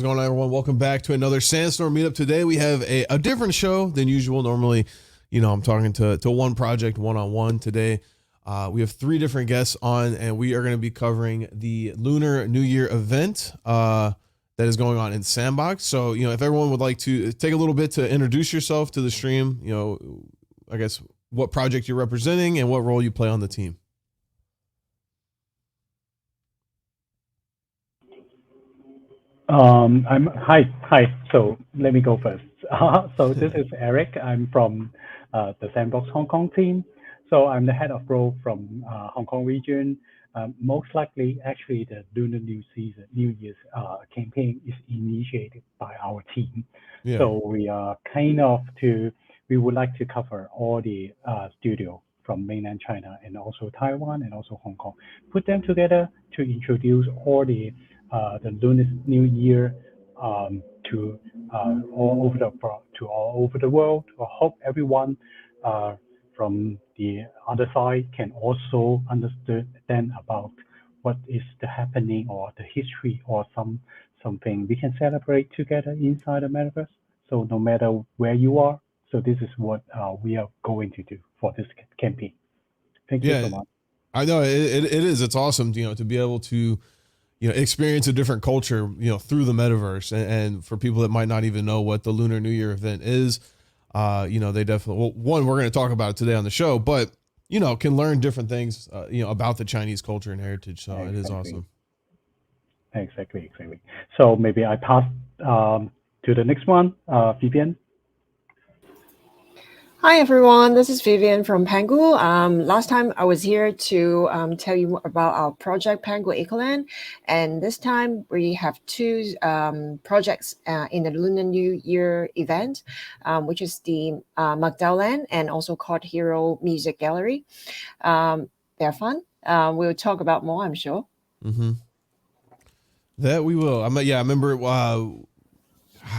What's going on, everyone? Welcome back to another Sandstorm Meetup. Today we have a different show than usual. Normally, I'm talking to one project one-on-one. Today, we have three different guests on, and we are going to be covering the Lunar New Year event that is going on in Sandbox. So, if everyone would like to take a little bit to introduce yourself to the stream, I guess what project you're representing and what role you play on the team. Hi. So let me go first. So this is Eric. I'm from the Sandbox Hong Kong team. So I'm the head of role from Hong Kong region. Most likely, actually, the Lunar New Year's campaign is initiated by our team. Yeah. So we would like to cover all the studio from mainland China and also Taiwan and also Hong Kong, put them together to introduce all the Lunar New Year to all over the world. I hope everyone from the other side can also understand about what is the happening or the history or something we can celebrate together inside the metaverse. So no matter where you are, so this is what we are going to do for this campaign. Thank you so much. I know it is. It's awesome, to be able to, experience a different culture, through the metaverse. And for people that might not even know what the Lunar New Year event is, they definitely, well, one, we're going to talk about it today on the show, but, can learn different things, about the Chinese culture and heritage. So It is awesome. Exactly. So maybe I pass to the next one, Vivian. Hi everyone, this is Vivian from Pangu. Last time I was here to tell you about our project Pangu Ecoland, and this time we have two projects in the Lunar New Year event, which is the Magdalene and also Card Hero Music Gallery. They're fun. We'll talk about more, I'm sure. Mm-hmm. That we will. I remember.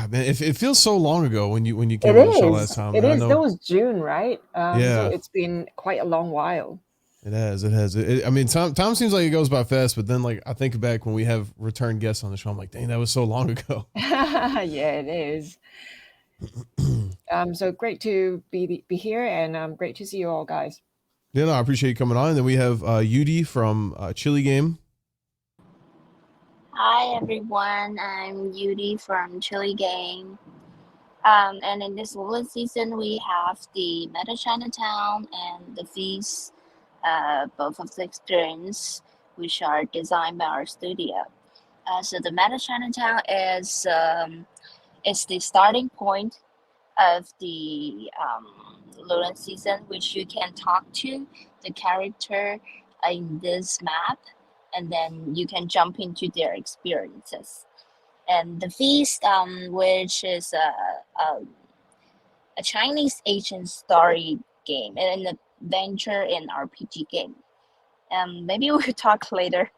Man, it feels so long ago when you came on the show last time. It is. That was June, right? So it's been quite a long while. It has. Time seems like it goes by fast, but then I think back when we have return guests on the show, I'm like, dang, that was so long ago. Yeah, it is. So great to be here, and great to see you all, guys. Yeah, no, I appreciate you coming on. And then we have Yudi from Chili Game. Hi everyone, I'm Yudi from Chili Game. And in this Lunar season, we have the Meta Chinatown and the Feast, both of the experience, which are designed by our studio. So the Meta Chinatown is the starting point of the Lunar season, which you can talk to the character in this map, and then you can jump into their experiences. And the Feast, which is a Chinese ancient story game and an adventure and RPG game. Maybe we could talk later,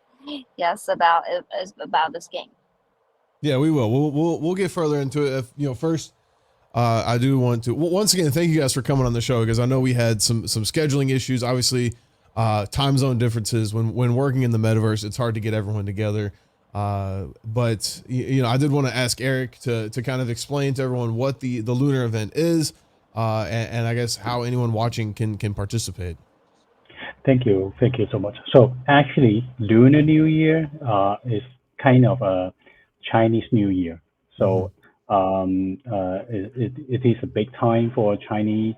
yes, about this game. Yeah, we will. We'll get further into it. First, I do want to once again thank you guys for coming on the show, because I know we had some scheduling issues. Obviously, time zone differences when working in the metaverse, it's hard to get everyone together. But I did want to ask Eric to kind of explain to everyone what the Lunar event is, and I guess how anyone watching can participate. Thank you so much. So actually, Lunar New Year is kind of a Chinese New Year. So it is a big time for Chinese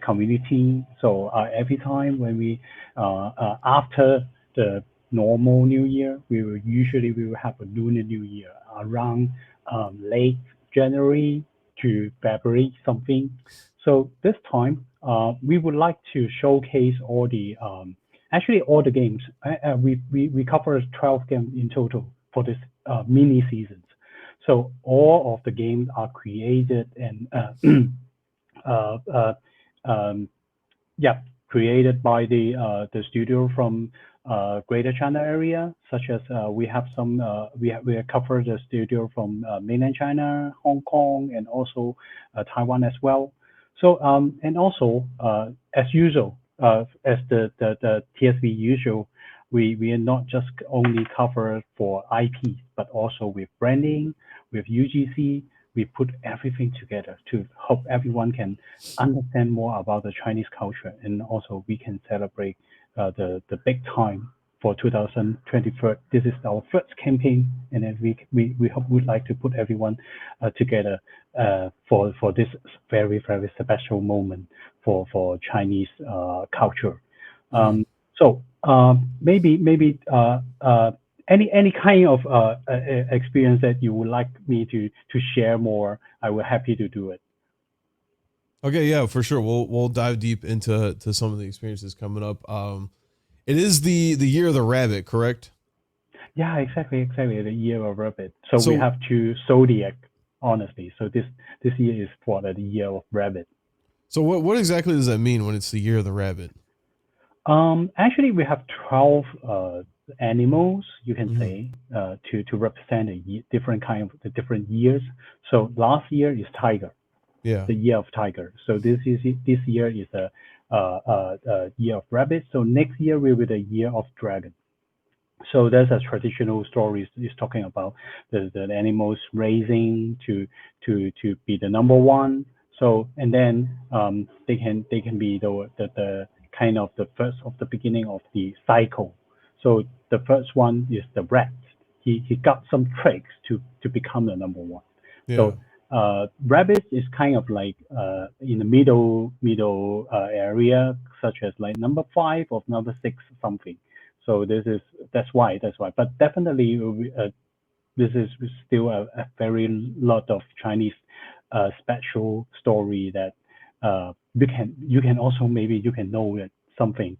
community. So every time when we after the normal New Year, we will have a Lunar New Year around late January to February something. So this time we would like to showcase all the games. We cover 12 games in total for this mini seasons. So all of the games are created and created by the studio from Greater China area, such as we have covered the studio from mainland China, Hong Kong, and also Taiwan as well. So and also as usual, as the TSV usual, we are not just only covered for IP, but also with branding, with UGC, we put everything together to hope everyone can understand more about the Chinese culture, and also we can celebrate the big time for 2023. This is our first campaign, and then we hope we'd like to put everyone together for this very special moment for Chinese culture. So maybe any kind of experience that you would like me to share more, I will happy to do it. Okay, yeah, for sure. We'll dive deep into some of the experiences coming up. It is the year of the rabbit, correct? Yeah, exactly. The year of rabbit. So we have two zodiac, honestly. So this year is for the year of rabbit. So what exactly does that mean when it's the year of the rabbit? Actually, we have 12 animals, you can say, to represent different kind of the different years. So last year is tiger, the year of tiger. So this year is a year of rabbit. So next year will be the year of dragon. So there's a traditional story is talking about the animals raising to be the number one. So and then they can be the kind of the first of the beginning of the cycle. So the first one is the rat. He got some tricks to become the number one. Yeah. So rabbit is kind of like in the middle area, such as like number 5 or number 6 something. So that's why. But definitely this is still a very lot of Chinese special story that you can also maybe you can know something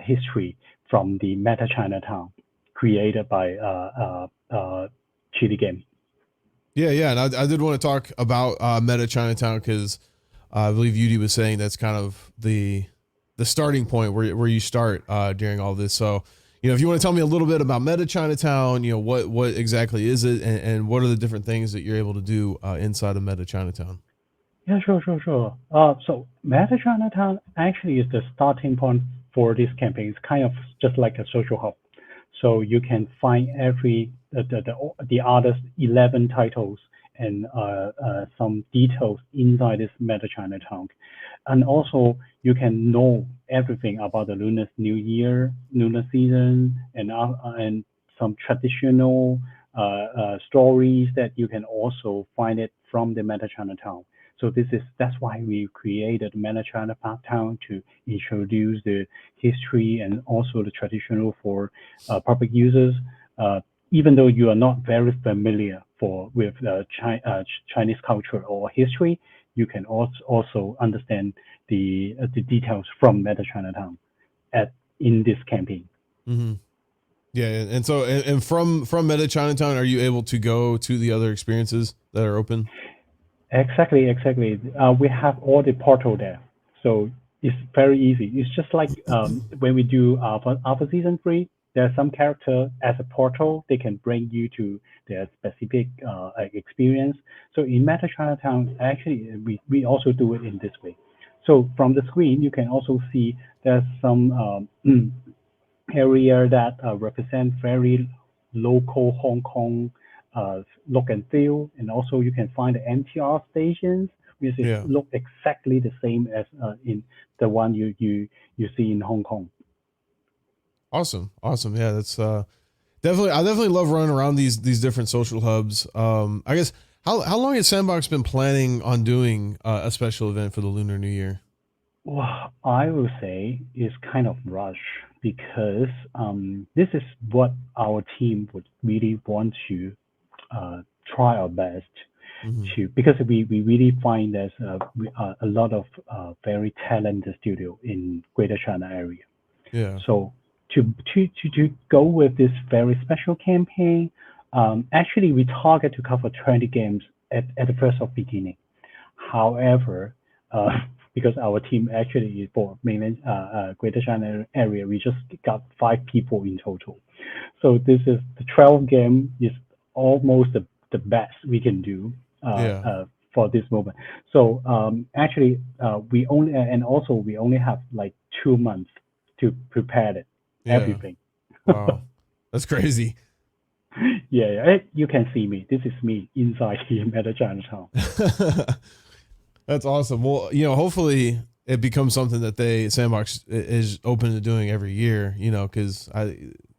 history from the Meta Chinatown created by Chili Game. Yeah, and I did want to talk about Meta Chinatown because I believe Yudi was saying that's kind of the starting point where you start during all this. So, if you want to tell me a little bit about Meta Chinatown, what exactly is it, and what are the different things that you're able to do inside of Meta Chinatown? Yeah, sure. So Meta Chinatown actually is the starting point for this campaign. It's kind of just like a social hub. So you can find the other 11 titles and some details inside this Meta Chinatown. And also you can know everything about the Lunar New Year, Lunar season, and some traditional stories that you can also find it from the Meta Chinatown. So that's why we created Meta Chinatown to introduce the history and also the traditional for public users. Even though you are not very familiar with Chinese culture or history, you can also understand the details from Meta Chinatown in this campaign. Mm-hmm. Yeah, and so from Meta Chinatown, are you able to go to the other experiences that are open? Exactly. We have all the portal there, so it's very easy. It's just like when we do Alpha Season 3, there's some character as a portal, they can bring you to their specific experience. So in Meta Chinatown, actually, we also do it in this way. So from the screen, you can also see there's some area that represent very local Hong Kong look and feel, and also you can find the MTR stations, which look exactly the same as in the one you see in Hong Kong. Awesome. Yeah, that's definitely. I definitely love running around these different social hubs. I guess how long has Sandbox been planning on doing a special event for the Lunar New Year? Well, I will say it's kind of rush because this is what our team would really want to try our best to, because we really find there's a lot of very talented studio in Greater China area. Yeah. So to go with this very special campaign, actually we target to cover 20 games at the first of beginning. However, because our team actually is for mainland Greater China area, we just got 5 people in total. So this is the 12 game is almost the best we can do for this moment. So actually we only have like 2 months to prepare it, everything. Wow, that's crazy. Yeah, you can see me. This is me inside the Meta Chinatown. That's awesome. Well, hopefully it becomes something that Sandbox is open to doing every year, because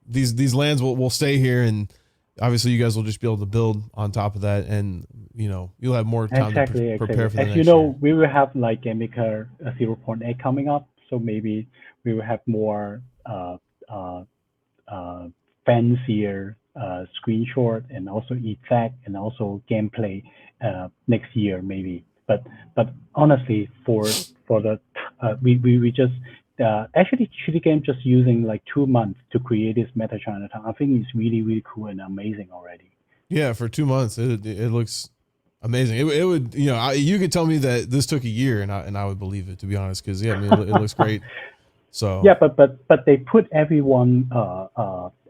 these lands will stay here, and obviously you guys will just be able to build on top of that, and you'll have more time Exactly, to prepare for the As next you know, year. we will have like a Maker 0.8 coming up, so maybe we will have more uh, fancier screenshot and also effect and also gameplay next year maybe. But honestly, for the we just actually Chili Game just using like 2 months to create this Meta Chinatown. I think it's really cool and amazing already. Yeah, for 2 months, it looks amazing. It would, you could tell me that this took a year, and I would believe it, to be honest, because I mean, it looks great. So Yeah, but they put everyone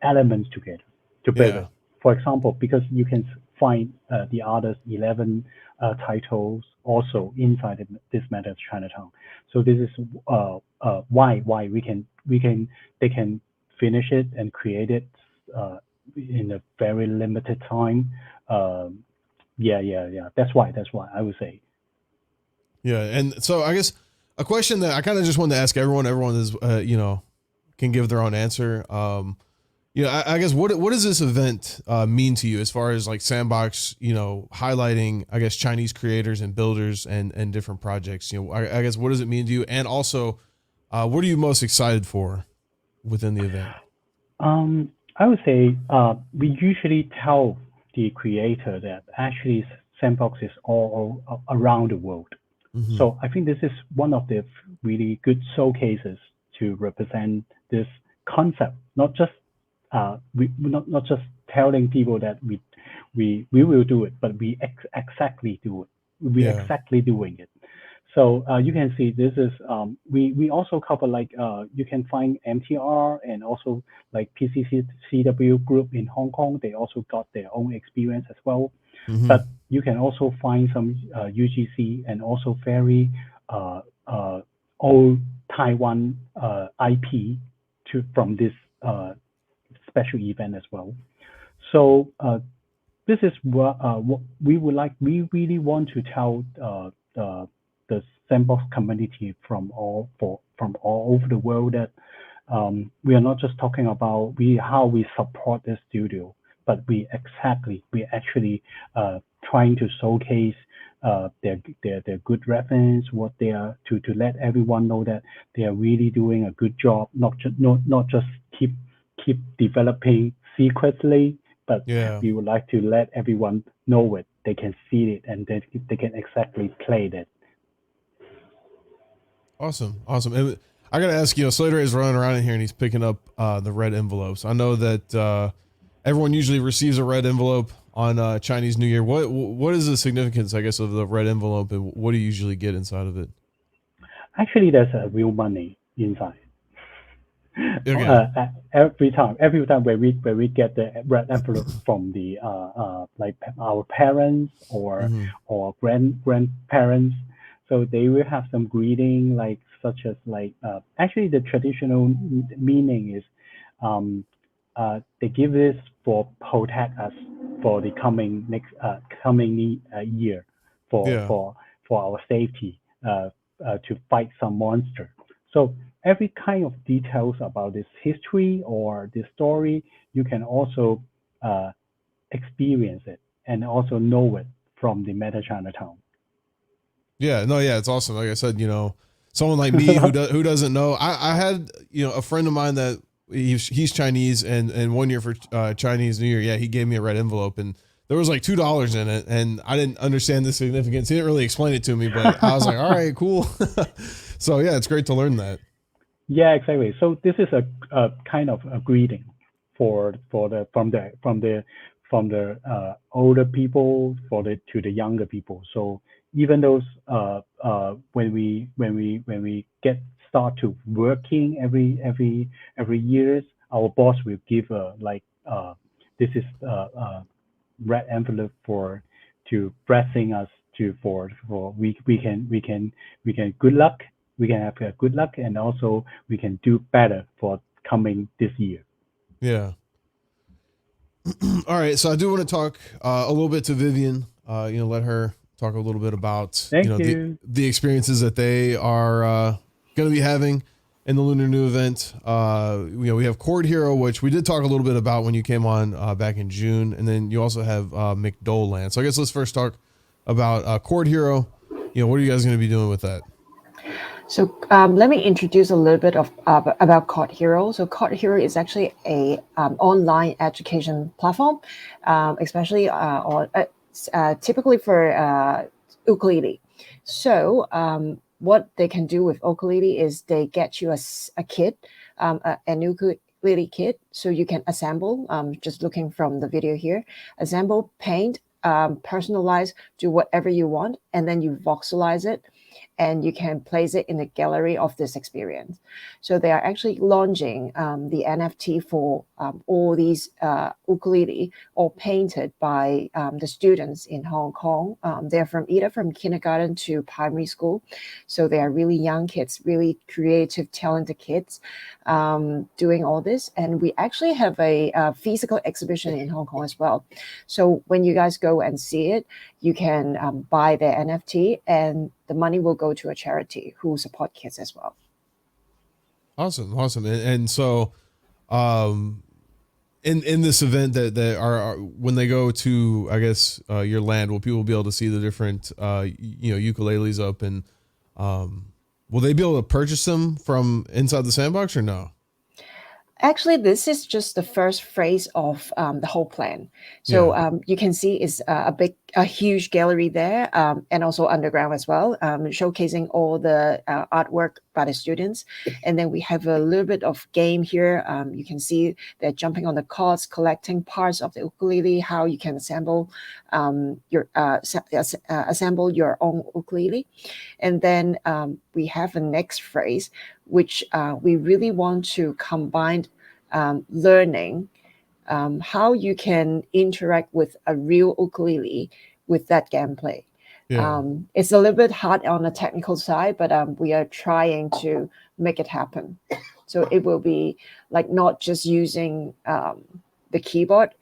elements together to build yeah, it. For example, because you can find the other 11 titles also inside this Meta Chinatown. So this is why they can finish it and create it uh, in a very limited time. Yeah. That's why I would say. yeah, and so I guess a question that I kind of just wanted to ask everyone. Everyone is, can give their own answer. I guess what does this event mean to you as far as like Sandbox, highlighting, I guess, Chinese creators and builders and different projects. I guess what does it mean to you, and also, what are you most excited for within the event? I would say we usually tell the creator that actually Sandbox is all around the world. Mm-hmm. So I think this is one of the really good showcases to represent this concept, not just not just telling people that we will do it, but we exactly do it. We Yeah. exactly doing it. So you can see this is we also cover like you can find MTR and also like PCCW group in Hong Kong. They also got their own experience as well. Mm-hmm. But you can also find some UGC and also very old Taiwan IP from this special event as well. So this is what we would like. We really want to tell the Sandbox community from all over the world that we are not just talking about how we support the studio, but we actually trying to showcase their good reference, what they are to let everyone know that they are really doing a good job, not just keep developing secretly, but Yeah. we would like to let everyone know it. They can see it and they can exactly play that. Awesome. And I gotta ask you, Slater is running around in here and he's picking up the red envelopes. I know that everyone usually receives a red envelope on Chinese New Year. What is the significance, I guess, of the red envelope, and what do you usually get inside of it? Actually, there's a real money inside. Okay. Every time when we get the red envelope from the like our parents Mm-hmm. or grandparents, so they will have some greeting like such as like actually the traditional meaning is they give this for protect us for the coming year for Yeah. for for our safety to fight some monster. So every kind of details about this history or this story, you can also uh, experience it and also know it from the Meta Chinatown. Yeah. No. Yeah. It's awesome. Like I said, someone like me who doesn't know, I had a friend of mine that he's Chinese, and 1 year for Chinese New Year, yeah, he gave me a red envelope, and there was like $2 in it, and I didn't understand the significance. He didn't really explain it to me, but I was like, all right, cool. So yeah, it's great to learn that. Yeah, exactly. So this is a kind of a greeting for the from the older people for the to the younger people. So even those when we get start to working every years, our boss will give this is red envelope for to blessing us to for we can good luck, we can have a good luck, and also we can do better for coming this year. Yeah. All right, so I do want to talk a little bit to Vivian. Let her talk a little bit about Thank you. the experiences that they are going to be having in the Lunar New event. We have Chord Hero, which we did talk a little bit about when you came on back in June, and then you also have McDoland. So I guess let's first talk about Chord Hero. What are you guys going to be doing with that? So let me introduce a little bit of about Chord Hero. So Chord Hero is actually a online education platform, especially typically for ukulele. So what they can do with ukulele is they get you a kit, an ukulele kit, so you can assemble. Just looking from the video here, assemble, paint, personalize, do whatever you want, and then you voxelize it, and you can place it in the gallery of this experience. So they are actually launching the NFT for all these ukulele, all painted by the students in Hong Kong. They're either from kindergarten to primary school. So they are really young kids, really creative, talented kids doing all this. And we actually have a physical exhibition in Hong Kong as well. So when you guys go and see it, you can buy their NFT, and the money will go to a charity who support kids as well. Awesome. And so, in this event that are when they go to, I guess, your land, will people be able to see the different, ukuleles up, and will they be able to purchase them from inside the sandbox or no? Actually, this is just the first phase of the whole plan. So you can see it's a huge gallery there, and also underground as well, showcasing all the artwork by the students. And then we have a little bit of game here. You can see they're jumping on the cards, collecting parts of the ukulele, how you can assemble assemble your own ukulele. And then we have a next phase, which we really want to combine learning how you can interact with a real ukulele with that gameplay. It's a little bit hard on the technical side, but we are trying to make it happen. So it will be like not just using the keyboard,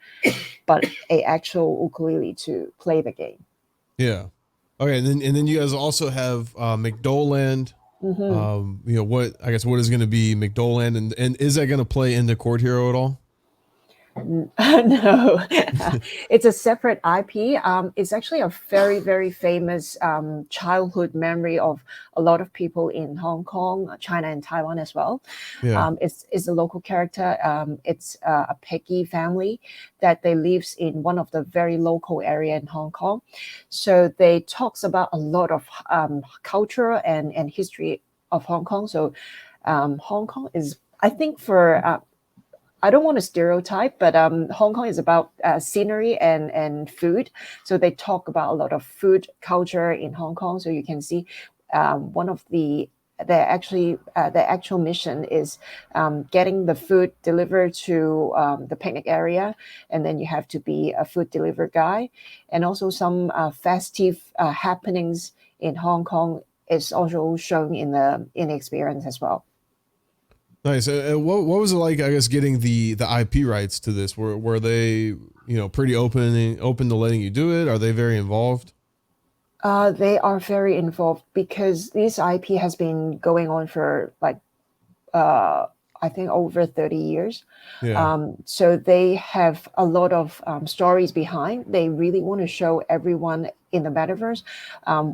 but a actual ukulele to play the game. Yeah. Okay, and then you guys also have McDoland. What is going to be McDoland, and is that going to play into Chord Hero at all? No, it's a separate IP. It's actually a very, very famous childhood memory of a lot of people in Hong Kong, China, and Taiwan as well. It's a local character. It's a Peggy family that they lives in one of the very local area in Hong Kong. So they talks about a lot of culture and history of Hong Kong. So Hong Kong is, I think, for I don't want to stereotype, but Hong Kong is about scenery and food. So they talk about a lot of food culture in Hong Kong. So you can see one of their actual mission is getting the food delivered to the picnic area, and then you have to be a food delivery guy, and also some festive happenings in Hong Kong is also shown in the experience as well. Nice. What was it like, I guess, getting the IP rights to this? Were they, pretty open to letting you do it? Are they very involved? They are very involved because this IP has been going on for I think over 30 years. So they have a lot of stories behind. They really want to show everyone in the metaverse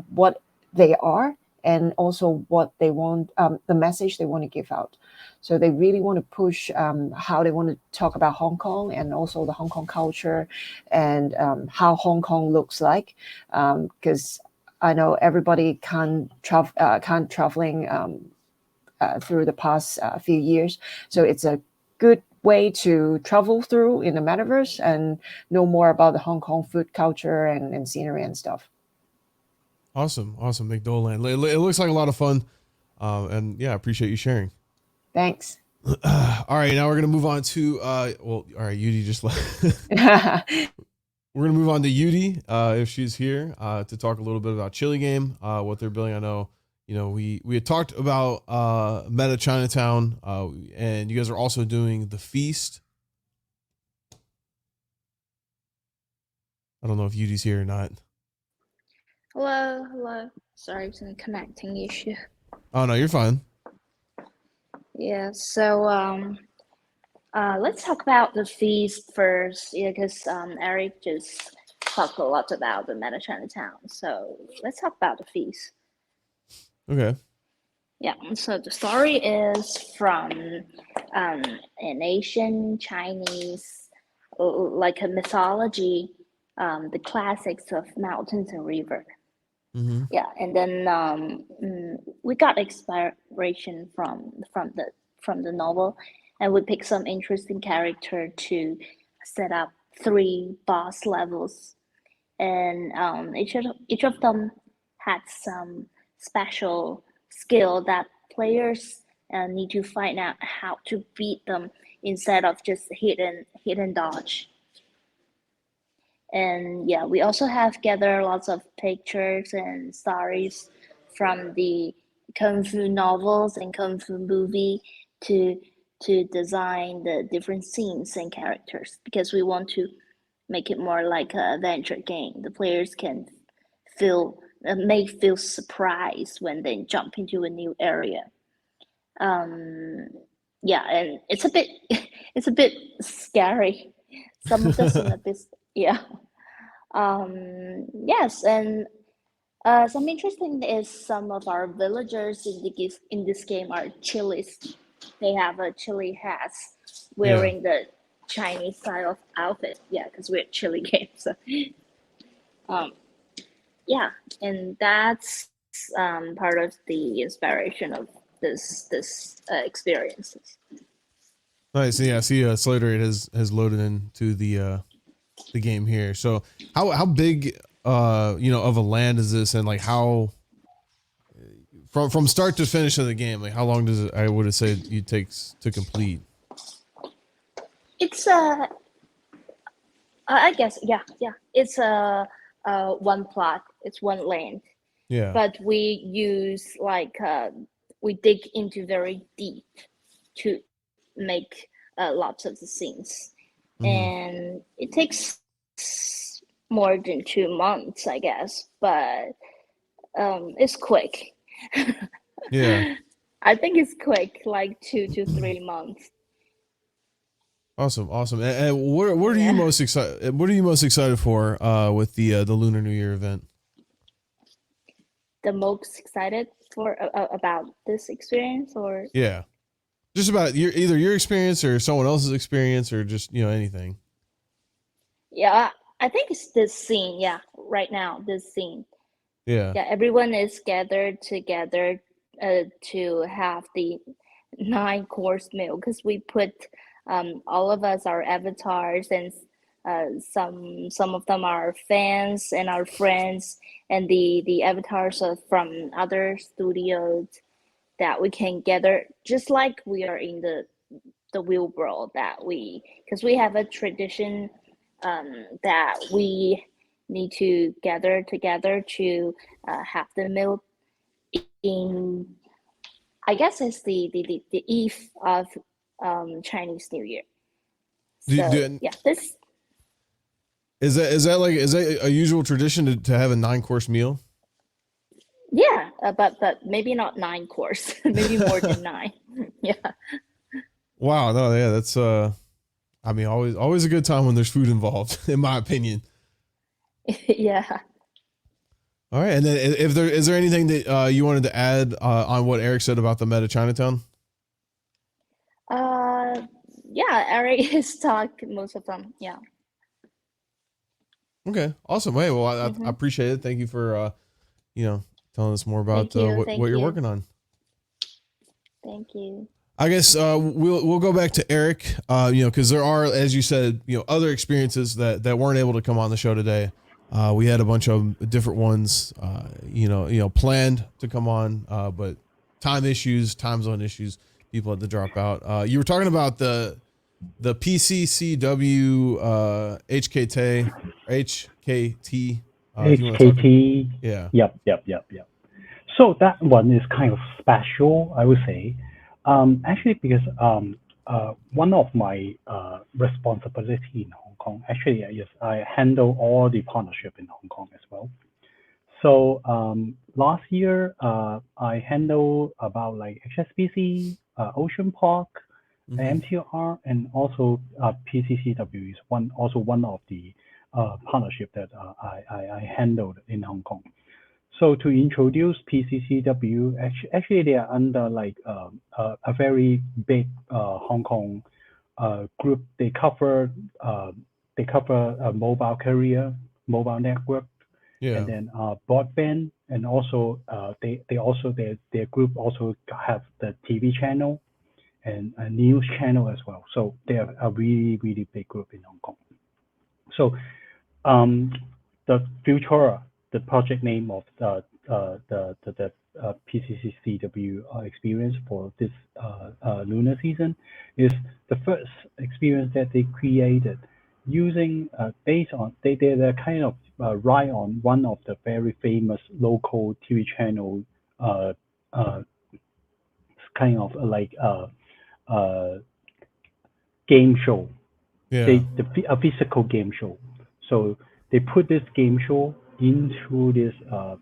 what they are, and also what they want, the message they want to give out. So they really want to push how they want to talk about Hong Kong, and also the Hong Kong culture, and how Hong Kong looks like. Because I know everybody can't traveling through the past few years. So it's a good way to travel through in the metaverse and know more about the Hong Kong food culture and scenery and stuff. Awesome. McDoland. It looks like a lot of fun. And yeah, I appreciate you sharing. Thanks. All right, now we're gonna move on to all right, Yudi just left. We're gonna move on to Yudi if she's here to talk a little bit about Chili Game, what they're building. I know, we had talked about Meta Chinatown, and you guys are also doing the Feast. I don't know if Yudi's here or not. Hello. Sorry, some connecting issue. Oh no, you're fine. Yeah, so let's talk about the fees first, yeah, because Eric just talked a lot about the Meta Chinatown. So let's talk about the fees. Okay. Yeah, so the story is from an ancient Chinese, like a mythology, the classics of mountains and river. Mm-hmm. Yeah, and then we got inspiration from the novel, and we picked some interesting character to set up 3 boss levels, and each of them had some special skill that players need to find out how to beat them instead of just hit and dodge. And yeah, we also have gathered lots of pictures and stories from the Kung Fu novels and Kung Fu movie to design the different scenes and characters, because we want to make it more like an adventure game. The players can may feel surprised when they jump into a new area. Yeah, and it's a bit scary. Some of the scene a bit, yeah. Yes, and some interesting is some of our villagers in this game are Chilis. They have a chili hats wearing the Chinese style of outfit. Yeah, because we're a chili game. So, yeah, and that's part of the inspiration of this experiences. Nice. Yeah, I see Slater has loaded into the game here. So how big of a land is this, and like how from start to finish of the game, like how long does it, I would have said, it takes to complete? It's I guess it's one plot, it's one land. Yeah. But we use we dig into very deep to make lots of the scenes. Mhm. And it takes more than 2 months, I guess, but it's quick. Yeah. I think it's quick, like 2 to 3 months. Awesome. And what are you most excited? What are you most excited for with the Lunar New Year event? The most excited for about this experience, or just about either your experience or someone else's experience, or just anything. Yeah, I think it's this scene. Yeah, right now this scene. Yeah, everyone is gathered together to have the 9-course meal, because we put all of us, our avatars, and some of them are fans and our friends, and the avatars are from other studios that we can gather, just like we are in the real world, because we have a tradition that we need to gather together to have the meal in, I guess it's the eve of Chinese New Year. So this is that a usual tradition to have a 9-course meal? Yeah, but maybe not 9 course, maybe more than 9. Yeah. Wow. No. Yeah. That's I mean, always a good time when there's food involved, in my opinion. Yeah. All right. And then is there anything that you wanted to add on what Eric said about the Meta Chinatown? Yeah, Eric has talked most of them. Yeah. Okay. Awesome. Hey, well, I appreciate it. Thank you for telling us more about what you're working on. Thank you. I guess we'll go back to Eric, because there are, as you said, other experiences that weren't able to come on the show today. We had a bunch of different ones, planned to come on, but time zone issues, people had to drop out. You were talking about the PCCW HKT. HKT. Yeah. Yep. So that one is kind of special, I would say. Actually, because one of my responsibility, Hong Kong. Actually, yes, I handle all the partnership in Hong Kong as well. So last year, I handled about like HSBC, Ocean Park, MTR, and also PCCW is one of the partnership that I handled in Hong Kong. So to introduce PCCW, actually they are under like a very big Hong Kong group. They cover a mobile carrier, mobile network, and then broadband, and also their group also have the TV channel and a news channel as well. So they are a really big group in Hong Kong. So the Futura, the project name of the PCCW experience for this lunar season, is the first experience that they created using based on they're kind of ride on one of the very famous local TV channel kind of like game show. A physical game show. So they put this game show into this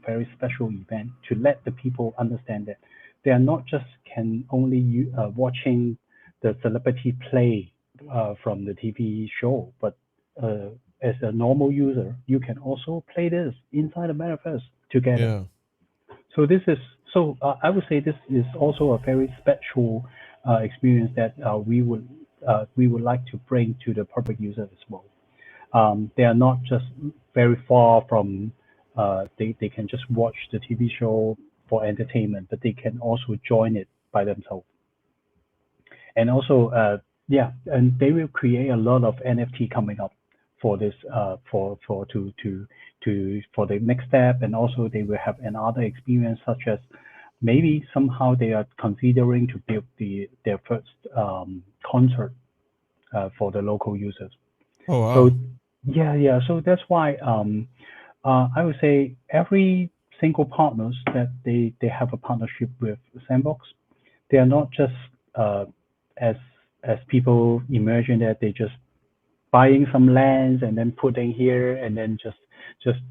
very special event to let the people understand that they are not just can only watching the celebrity play from the TV show, but as a normal user, you can also play this inside the metaverse together. So this is I would say this is also a very special experience that we would like to bring to the public user as well. They are not just very far from they can just watch the TV show for entertainment, but they can also join it by themselves. And also and they will create a lot of NFT coming up for this for the next step, and also they will have another experience such as maybe somehow they are considering to build their first concert for the local users. Oh wow. So so that's why I would say every single partners that they have a partnership with Sandbox, they are not just as people imagine that they just buying some lands and then putting here and then just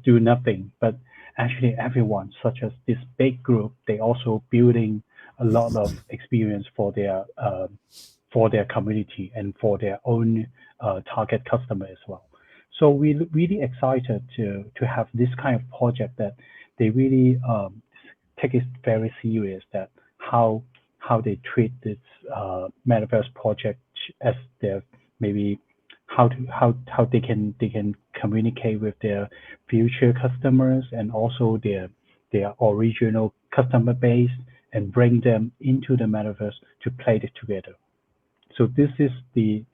do nothing. But actually everyone, such as this big group, they also building a lot of experience for their community and for their own target customer as well. So we're really excited to have this kind of project that they really take it very serious, that how they treat this metaverse project as their maybe how they can communicate with their future customers and also their original customer base and bring them into the metaverse to play it together. So this is the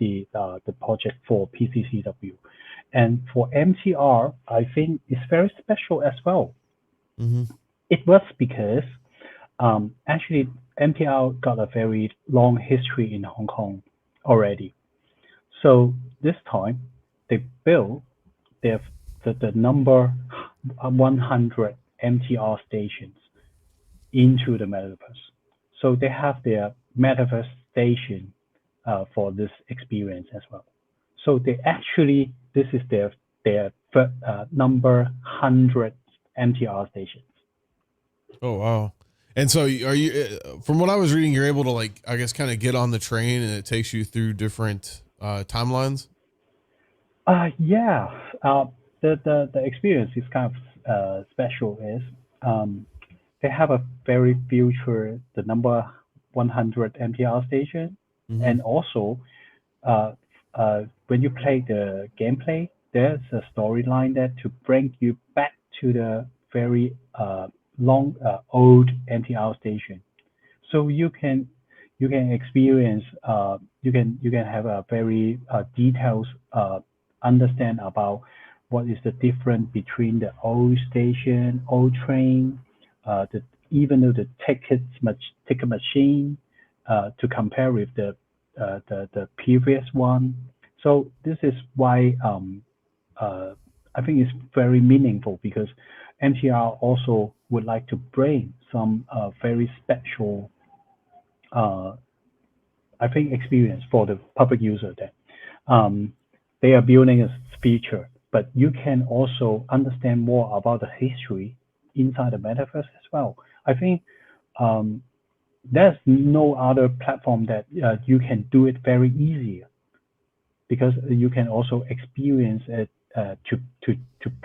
project for PCCW. And for MTR, I think it's very special as well. It was because actually MTR got a very long history in Hong Kong already. So this time they built the number 100 MTR stations into the metaverse. So they have their metaverse station for this experience as well. So they actually, this is their number 100 MTR stations. Oh wow. And so are you, from what I was reading, you're able to like, I guess, kind of get on the train and it takes you through different timelines? The experience is kind of special is they have a very future, the number 100 MTR station. And also when you play the gameplay, there's a storyline that to bring you back to the very long old MTR station. So you can experience you can have a very detailed understand about what is the difference between the old station, old train, even though the ticket machine to compare with the previous one. So this is why I think it's very meaningful, because MTR also would like to bring some very special I think experience for the public user that they are building a feature, but you can also understand more about the history inside the metaverse as well. I think there's no other platform that you can do it very easy, because you can also experience it to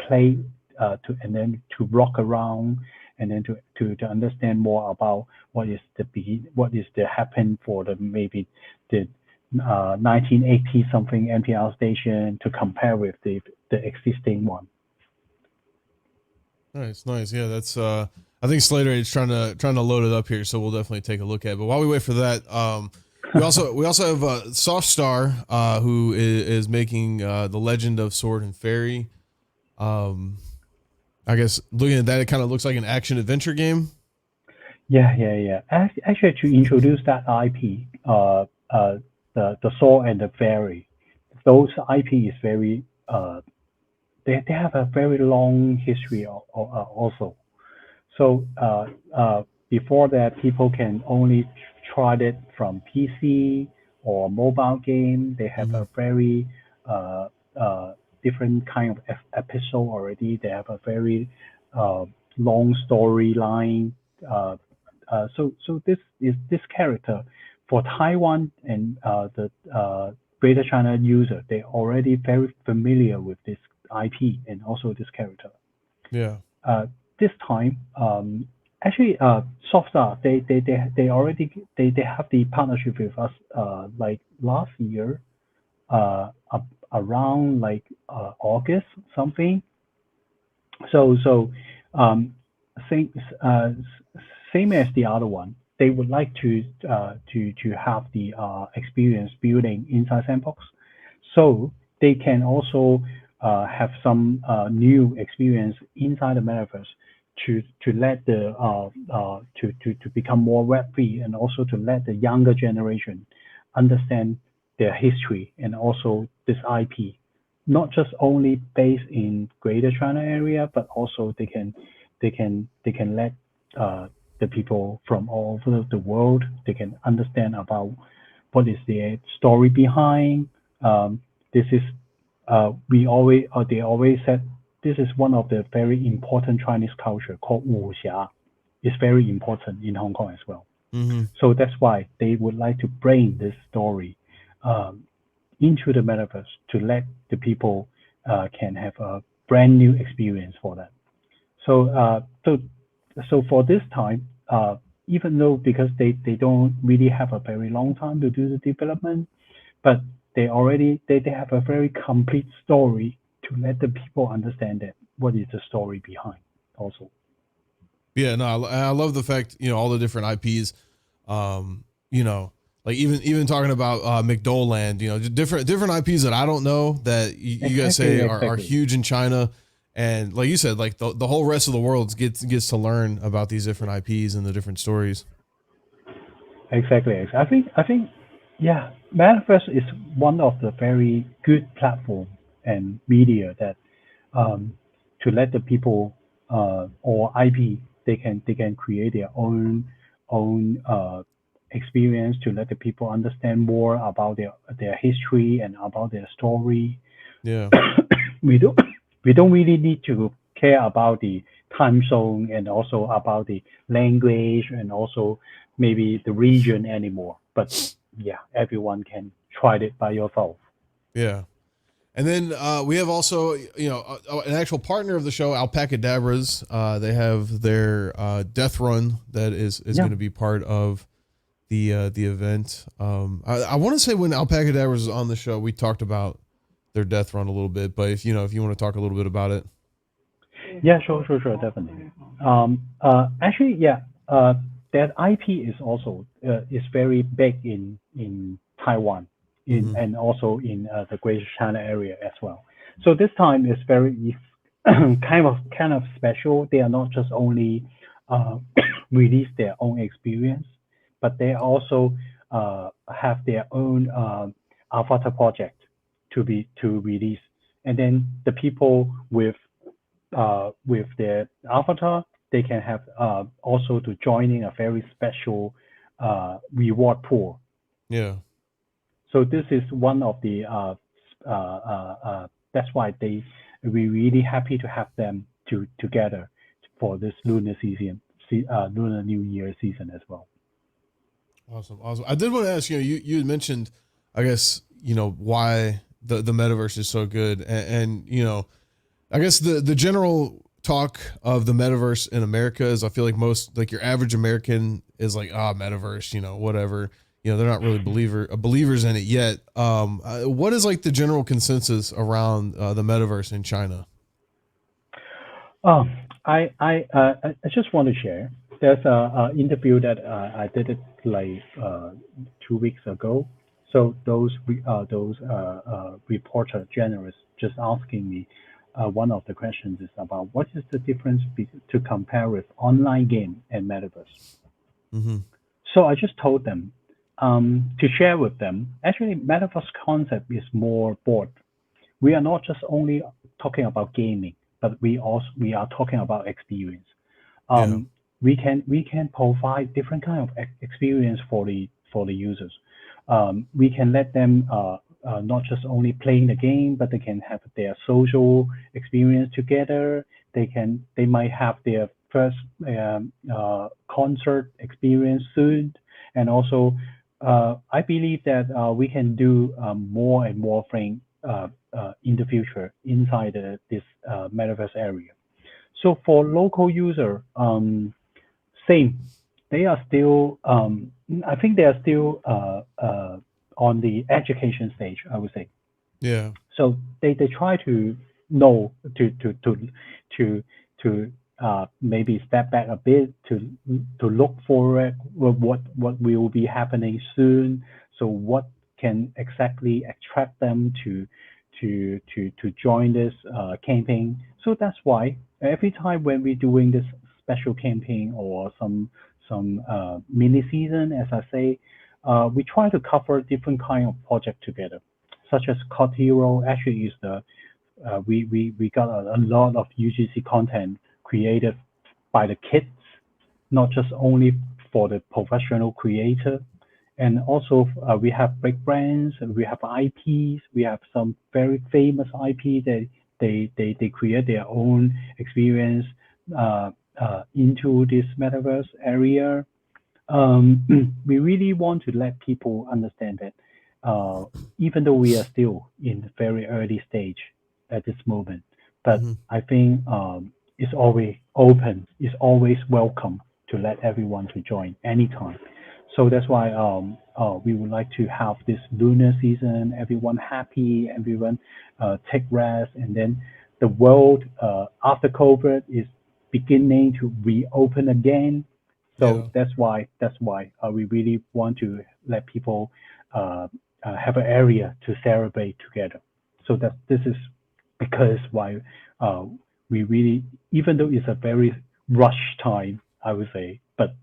play and then to rock around, and then to understand more about what is the happen for the maybe the 1980 something NPR station to compare with the existing one. Nice. Yeah, that's I think Slater is trying to load it up here, so we'll definitely take a look at it. But while we wait for that, we also have Soft Star, who is making the Legend of Sword and Fairy. I guess looking at that, it kind of looks like an action adventure game. Yeah. Actually, to introduce that IP, the Sword and the Fairy, those IP is very they have a very long history also. So before that, people can only try it from PC or mobile game. They have a very different kind of episode already. They have a very long storyline. So this character for Taiwan and the Greater China user, they're already very familiar with this IP and also this character. Yeah. This time, actually, Softstar they already have the partnership with us like last year, around like August something. So same as the other one. They would like to have the experience building inside Sandbox, so they can also have some new experience inside the metaverse to let the to become more Web3, and also to let the younger generation understand their history and also this IP, not just only based in Greater China area, but also they can let the people from all over the world, they can understand about what is the story behind. This is they always said this is one of the very important Chinese culture called wuxia. It's very important in Hong Kong as well. So that's why they would like to bring this story into the metaverse to let the people can have a brand new experience for that. So for this time, even though because they don't really have a very long time to do the development, but they have a very complete story to let the people understand that what is the story behind also. Yeah, no, I love the fact, all the different IPs, like even talking about McDoland, different IPs that I don't know that you guys say are huge in China. And like you said, like the whole rest of the world gets to learn about these different IPs and the different stories. Exactly. I think, yeah, Metaverse is one of the very good platform and media that to let the people or IP they can create their own experience to let the people understand more about their history and about their story. Yeah. we don't really need to care about the time zone and also about the language and also maybe the region anymore. But yeah, everyone can try it by yourself. Yeah. And then we have also, an actual partner of the show, Alpacadabras. They have their death run that is going to be part of the event. I want to say when Alpacadabras was on the show, we talked about their death run a little bit, but if you want to talk a little bit about it. Yeah, sure, definitely. Actually, yeah, that IP is also is very big in Taiwan, and also in the Greater China area as well. So this time is very kind of special. They are not just only release their own experience, but they also have their own avatar project to release, and then the people with their avatar, they can have also to join in a very special reward pool. Yeah. So this is one of the that's why we're really happy to have them together for this lunar season, lunar New Year season as well. Awesome. I did want to ask, you had mentioned, I guess, why the metaverse is so good, and I guess the general talk of the metaverse in America is, I feel like most, like your average American is like, metaverse, whatever, they're not really believers in it yet. What is like the general consensus around the metaverse in China? I just want to share. There's a interview that I did it like 2 weeks ago. So those reporter journalists just asking me, one of the questions is about what is the difference to compare with online game and metaverse. Mm-hmm. So I just told them to share with them. Actually, metaverse concept is more broad. We are not just only talking about gaming, but we are talking about experience. Yeah. We can provide different kind of experience for the users. We can let them not just only playing the game, but they can have their social experience together. They might have their first concert experience soon, and also I believe that we can do more and more things in the future inside this metaverse area. So for local user, same. They are still, I think they are still on the education stage, I would say. Yeah. So they try to know to maybe step back a bit to look forward what will be happening soon. So what can exactly attract them to join this campaign. So that's why every time when we're doing this special campaign or some mini season, as I say, we try to cover different kind of project together, such as Cod Hero. Actually, is the we got a lot of UGC content created by the kids, not just only for the professional creator. And also, we have big brands, we have IPs, we have some very famous IP that they create their own experience into this metaverse area. We really want to let people understand that even though we are still in the very early stage at this moment, but Mm-hmm. I think it's always open, it's always welcome to let everyone to join anytime. So that's why we would like to have this lunar season, everyone happy, everyone take rest, and then the world after COVID is beginning to reopen again. So Yeah. that's why we really want to let people have an area to celebrate together. So that this is because why we really, even though it's a very rush time, I would say, but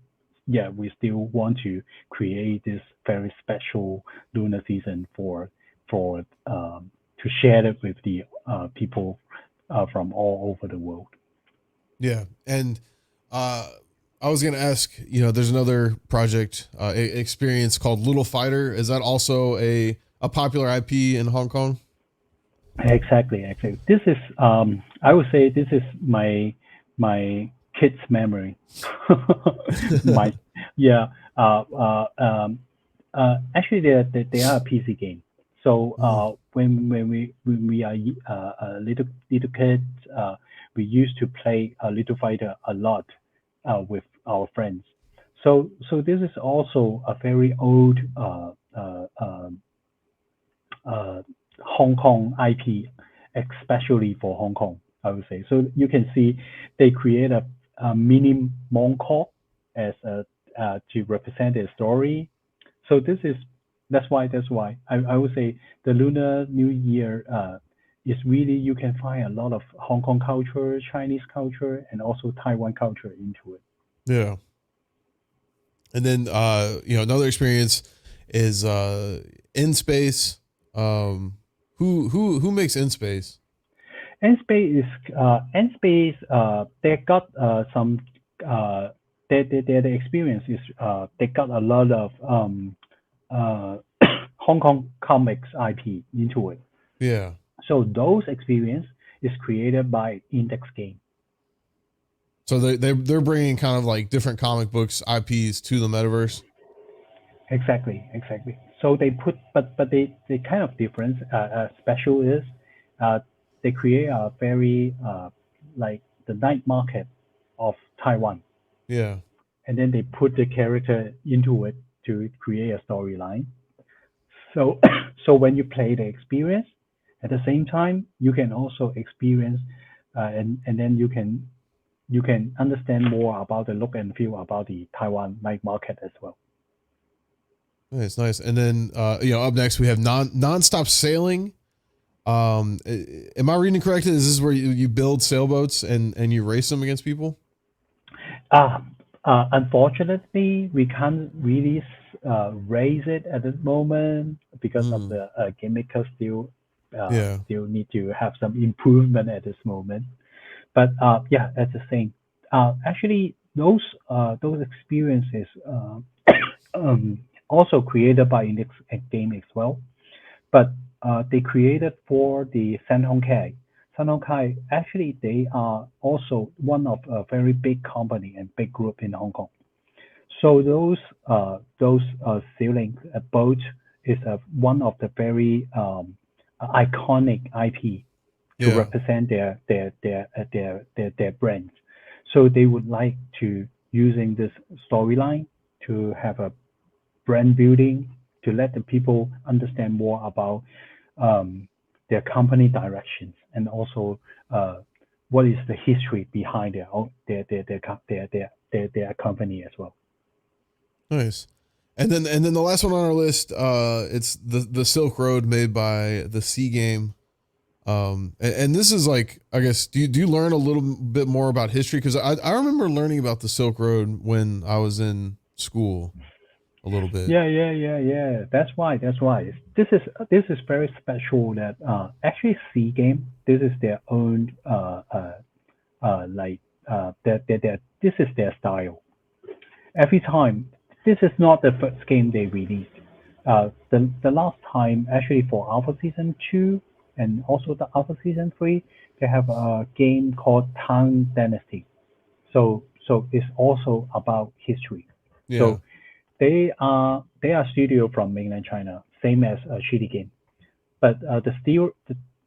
yeah, we still want to create this very special lunar season for to share it with the people from all over the world. Yeah. And I was going to ask, there's another project experience called Little Fighter. Is that also a popular IP in Hong Kong? Exactly, exactly. This is I would say this is my kids' memory. my yeah. Actually, they are a PC game. So Mhm. when we are little kids, we used to play Little Fighter a lot with our friends. So this is also a very old uh, Hong Kong IP, especially for Hong Kong, I would say. So you can see they create a mini Mongkok as to represent their story. So that's why I would say the Lunar New Year is really, you can find a lot of Hong Kong culture, Chinese culture, and also Taiwan culture into it. Yeah. And then, another experience is In Space. Who makes In Space? N-Space, they got some their experience is they got a lot of uh, Hong Kong comics IP into it. Yeah. So those experience is created by Index Game. So they're bringing kind of like different comic books IPs to the metaverse. Exactly. So they put, but they kind of difference. Special is, they create a very like the night market of Taiwan, Yeah. and then they put the character into it to create a storyline. So so when you play the experience, at the same time you can also experience, and then you can understand more about the look and feel about the Taiwan night market as well. Nice. And then up next we have nonstop sailing. Am I reading correctly? Is this where you build sailboats and you race them against people? Unfortunately, we can't really raise it at this moment because of the game maker still need to have some improvement at this moment. But yeah, that's the same. Actually, those experiences also created by Index Game as well, but they created for the San Hong Kai. San Hong Kai, actually, they are also one of a very big company and big group in Hong Kong. So those sailing boat is one of the very iconic IP to represent their brands. So they would like to using this storyline to have a brand building to let the people understand more about their company directions and also what is the history behind their company as well. Nice. And then the last one on our list, it's the Silk Road made by the Sea Game. And this is like, I guess, do you learn a little bit more about history? Because I remember learning about the Silk Road when I was in school a little bit. Yeah. That's why. This is very special. That actually Sea Game. This is their own this is their style. Every time, this is not the first game they released. The last time actually for Alpha Season 2 and also the Alpha Season 3, they have a game called Tang Dynasty. So it's also about history. Yeah. So they are studio from mainland China, same as a Shitty Game, but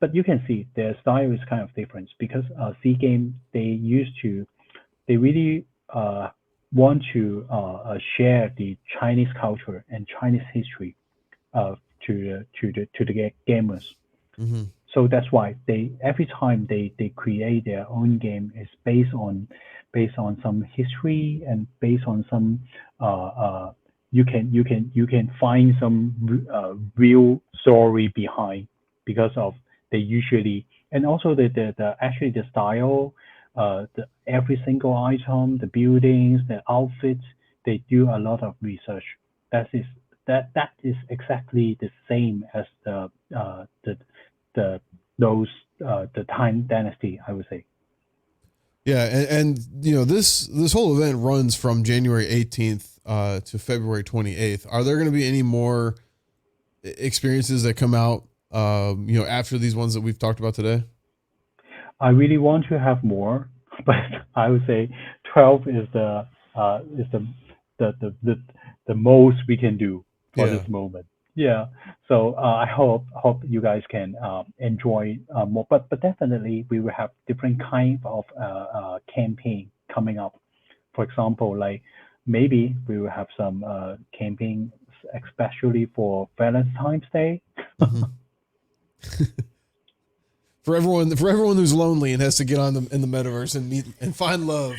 but you can see their style is kind of different because Sea Game they really want to share the Chinese culture and Chinese history to the gamers. Mm-hmm. So that's why they every time they create their own game is based on some history and based on some you can find some real story behind because of they usually and also the actually the style every single item, the buildings, the outfits, they do a lot of research. That is exactly the same as the Tang Dynasty, I would say. Yeah, and this whole event runs from January 18th to February 28th. Are there going to be any more experiences that come out after these ones that we've talked about today? I really want to have more, but I would say 12 is the most we can do for this moment. Yeah. So I hope you guys can enjoy more, but definitely we will have different kind of campaign coming up. For example, like maybe we will have some campaign especially for Valentine's Day. Mm-hmm. For everyone who's lonely and has to get on in the metaverse and meet and find love.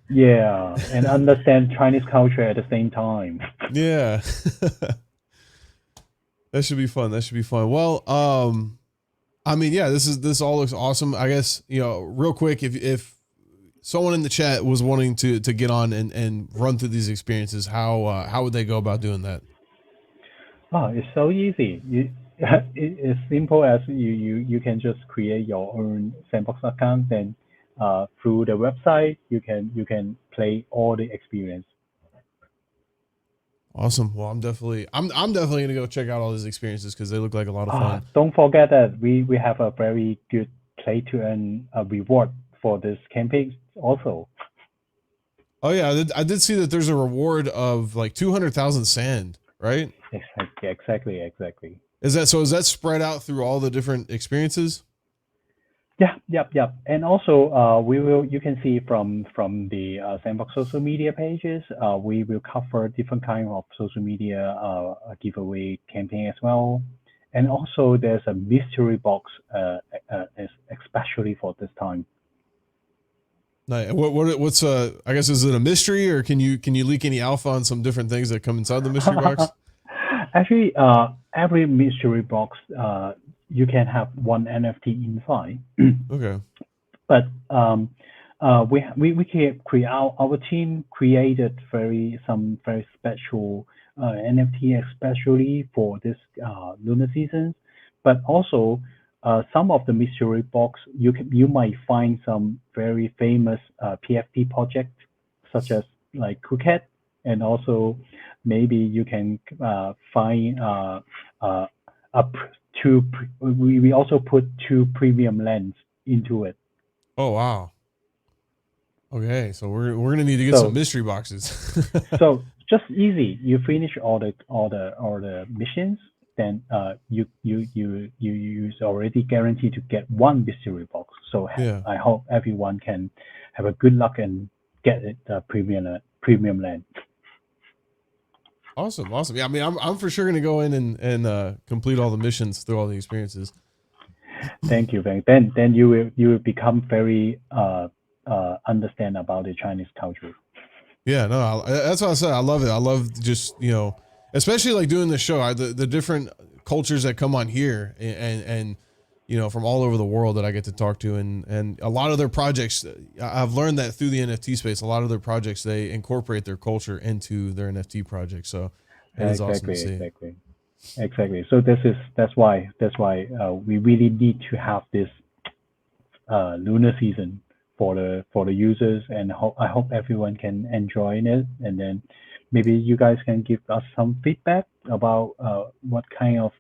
Yeah, and understand Chinese culture at the same time. Yeah. That should be fun. Well, I mean, yeah, this all looks awesome. I guess, real quick, if someone in the chat was wanting to get on and run through these experiences, how would they go about doing that? Oh, it's so easy. It's simple as you can just create your own Sandbox account. Then through the website, you can play all the experience. Awesome. Well, I'm definitely gonna go check out all these experiences because they look like a lot of fun. Don't forget that we have a very good play to earn reward for this campaign also. Oh yeah, I did see that there's a reward of like 200,000 sand, right? Exactly. Is that spread out through all the different experiences? Yeah, yep. And also, you can see from the Sandbox social media pages, we will cover different kind of social media giveaway campaign as well. And also, there's a mystery box, especially for this time. Nice. What's I guess, is it a mystery, or can you leak any alpha on some different things that come inside the mystery box? Actually, every mystery box, you can have one NFT inside. Okay. But we create our team created some very special NFT, especially for this lunar season. But also, some of the mystery box you might find some very famous PFP projects, such as like Phuket, and also maybe you can find we also put 2 premium lands into it. Oh wow. Okay, so we're gonna need to get some mystery boxes. So just easy. You finish all the missions, then you already guaranteed to get one mystery box. So yeah. I hope everyone can have a good luck and get it premium land. Awesome. Yeah, I mean, I'm for sure gonna go in and complete all the missions through all the experiences. Thank you, Ben. Then you will become very understand about the Chinese culture. Yeah, no, that's what I said. I love it. I love just, especially like doing the show, the different cultures that come on here and from all over the world that I get to talk to, and a lot of their projects, I've learned that through the NFT space, a lot of their projects, they incorporate their culture into their NFT project. So it is awesome to see. Exactly. So that's why we really need to have this lunar season for the users, and I hope everyone can enjoy it. And then maybe you guys can give us some feedback about what kind of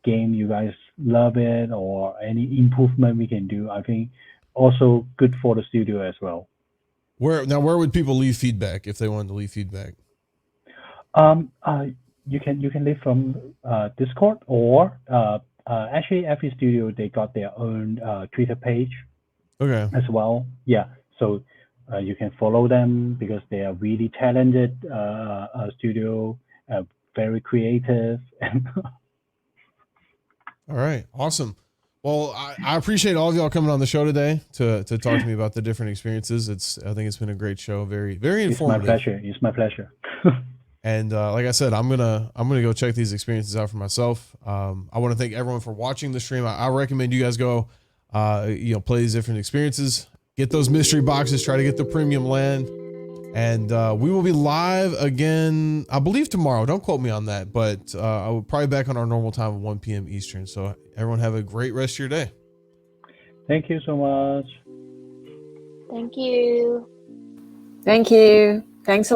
game you guys love it, or any improvement we can do. I think also good for the studio as well. Where would people leave feedback if they wanted to leave feedback? You can leave from Discord, or actually every studio, they got their own Twitter page. Okay. As well. Yeah. So you can follow them because they are really talented studio, very creative. All right. Awesome. Well, I appreciate all of y'all coming on the show today to talk to me about the different experiences. I think it's been a great show. Very, very informative. It's my pleasure. And like I said, I'm gonna go check these experiences out for myself. I want to thank everyone for watching the stream. I recommend you guys go, play these different experiences, get those mystery boxes, try to get the premium land, and we will be live again, I believe tomorrow. Don't quote me on that, but I will probably back on our normal time of 1 p.m. Eastern. So everyone have a great rest of your day. Thank you so much. Thank you. Thank you. Thanks a lot.